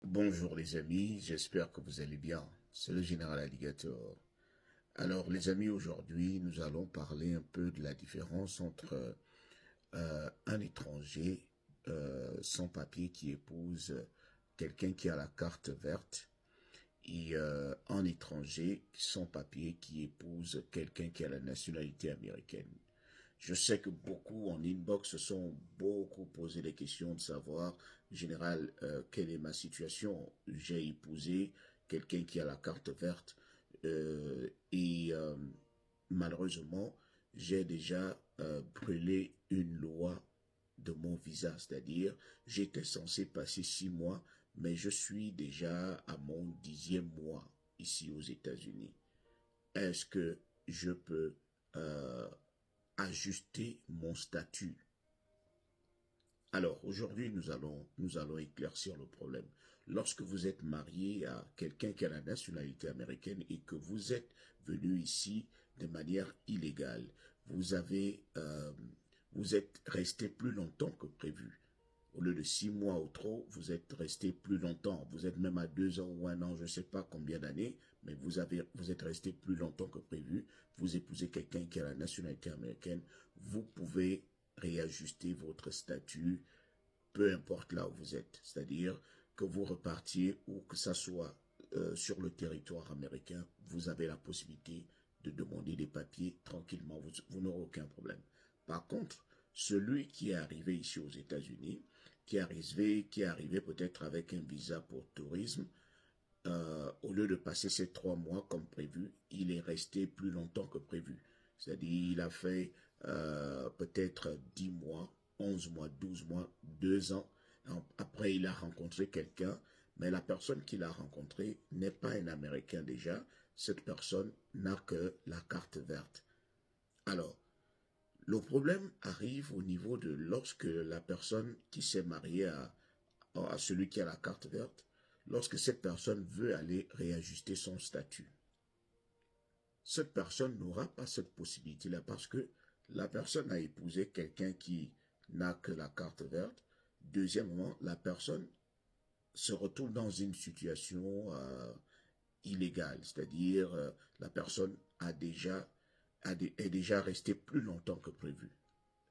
Bonjour les amis, j'espère que vous allez bien. C'est le général Alligator. Alors les amis, aujourd'hui nous allons parler un peu de la différence entre un étranger sans papier qui épouse quelqu'un qui a la carte verte et un étranger sans papier qui épouse quelqu'un qui a la nationalité américaine. Je sais que beaucoup en inbox se sont beaucoup posé des questions de savoir, en général, quelle est ma situation. J'ai épousé quelqu'un qui a la carte verte et malheureusement, j'ai déjà brûlé une loi de mon visa, c'est-à-dire j'étais censé passer 6 mois, mais je suis déjà à mon 10e mois ici aux États-Unis. Est-ce que je peux euh, ajuster mon statut? Alors aujourd'hui, nous allons éclaircir le problème. Lorsque vous êtes marié à quelqu'un qui a la nationalité américaine et que vous êtes venu ici de manière illégale, vous êtes resté plus longtemps que prévu. Au lieu de 6 mois ou trop, vous êtes resté plus longtemps. Vous êtes même à 2 ans ou un an, je ne sais pas combien d'années, mais vous êtes resté plus longtemps que prévu. Vous épousez quelqu'un qui a la nationalité américaine. Vous pouvez réajuster votre statut, peu importe là où vous êtes. C'est-à-dire que vous repartiez ou que ça soit sur le territoire américain, vous avez la possibilité de demander des papiers tranquillement. Vous n'aurez aucun problème. Par contre, celui qui est arrivé ici aux États-Unis, qui est arrivé peut-être avec un visa pour tourisme, au lieu de passer ces 3 mois comme prévu, il est resté plus longtemps que prévu. C'est-à-dire, il a fait peut-être 10 mois, 11 mois, 12 mois, 2 ans. Après, il a rencontré quelqu'un, mais la personne qu'il a rencontrée n'est pas un Américain déjà. Cette personne n'a que la carte verte. Alors, le problème arrive au niveau de lorsque la personne qui s'est mariée à celui qui a la carte verte, lorsque cette personne veut aller réajuster son statut. Cette personne n'aura pas cette possibilité-là parce que la personne a épousé quelqu'un qui n'a que la carte verte. Deuxièmement, la personne se retrouve dans une situation illégale, c'est-à-dire la personne est déjà restée plus longtemps que prévu.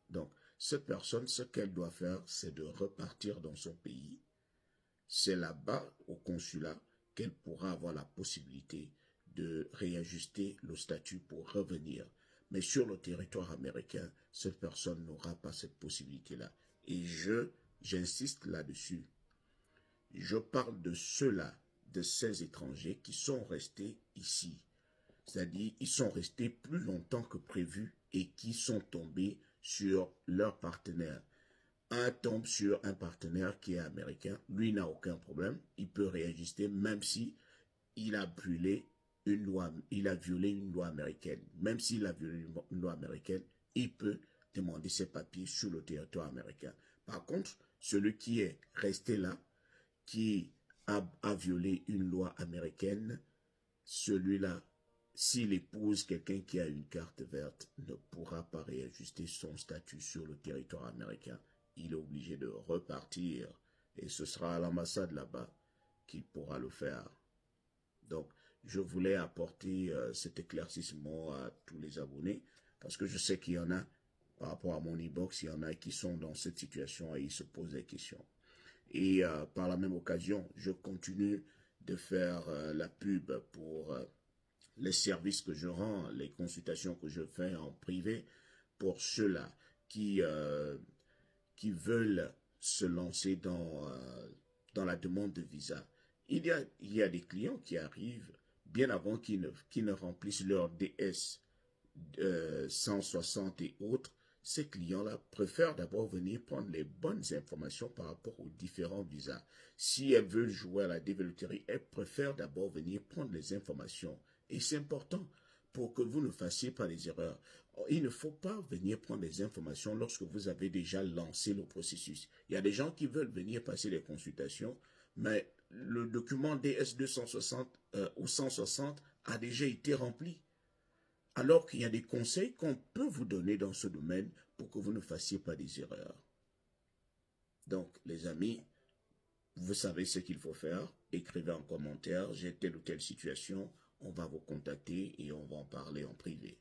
Donc, cette personne, ce qu'elle doit faire, c'est de repartir dans son pays. C'est là-bas, au consulat, qu'elle pourra avoir la possibilité de réajuster le statut pour revenir. Mais sur le territoire américain, cette personne n'aura pas cette possibilité-là. Et j'insiste là-dessus. Je parle de ceux-là, de ces étrangers qui sont restés ici. C'est-à-dire, ils sont restés plus longtemps que prévu et qui sont tombés sur leur partenaire. Un tombe sur un partenaire qui est américain, lui n'a aucun problème, il peut réajuster même si il a violé une loi américaine. Même s'il a violé une loi américaine, il peut demander ses papiers sur le territoire américain. Par contre, celui qui est resté là, qui a violé une loi américaine, celui-là, s'il épouse quelqu'un qui a une carte verte, ne pourra pas réajuster son statut sur le territoire américain. Il est obligé de repartir et ce sera à l'ambassade là-bas qu'il pourra le faire. Donc, je voulais apporter cet éclaircissement à tous les abonnés parce que je sais qu'il y en a, par rapport à mon e-box, il y en a qui sont dans cette situation et ils se posent des questions. Et par la même occasion, je continue de faire la pub pour les services que je rends, les consultations que je fais en privé pour ceux-là qui, euh, qui veulent se lancer dans la demande de visa. Il y a des clients qui arrivent bien avant qu'ils ne remplissent leur DS 160 et autres. Ces clients-là préfèrent d'abord venir prendre les bonnes informations par rapport aux différents visas. Si elles veulent jouer à la développerie, elles préfèrent d'abord venir prendre les informations. Et c'est important pour que vous ne fassiez pas les erreurs. Il ne faut pas venir prendre des informations lorsque vous avez déjà lancé le processus. Il y a des gens qui veulent venir passer les consultations, mais le document DS 260 ou 160 a déjà été rempli. Alors qu'il y a des conseils qu'on peut vous donner dans ce domaine pour que vous ne fassiez pas des erreurs. Donc, les amis, Vous savez ce qu'il faut faire. Écrivez en commentaire, j'ai telle ou telle situation. On va vous contacter et on va en parler en privé.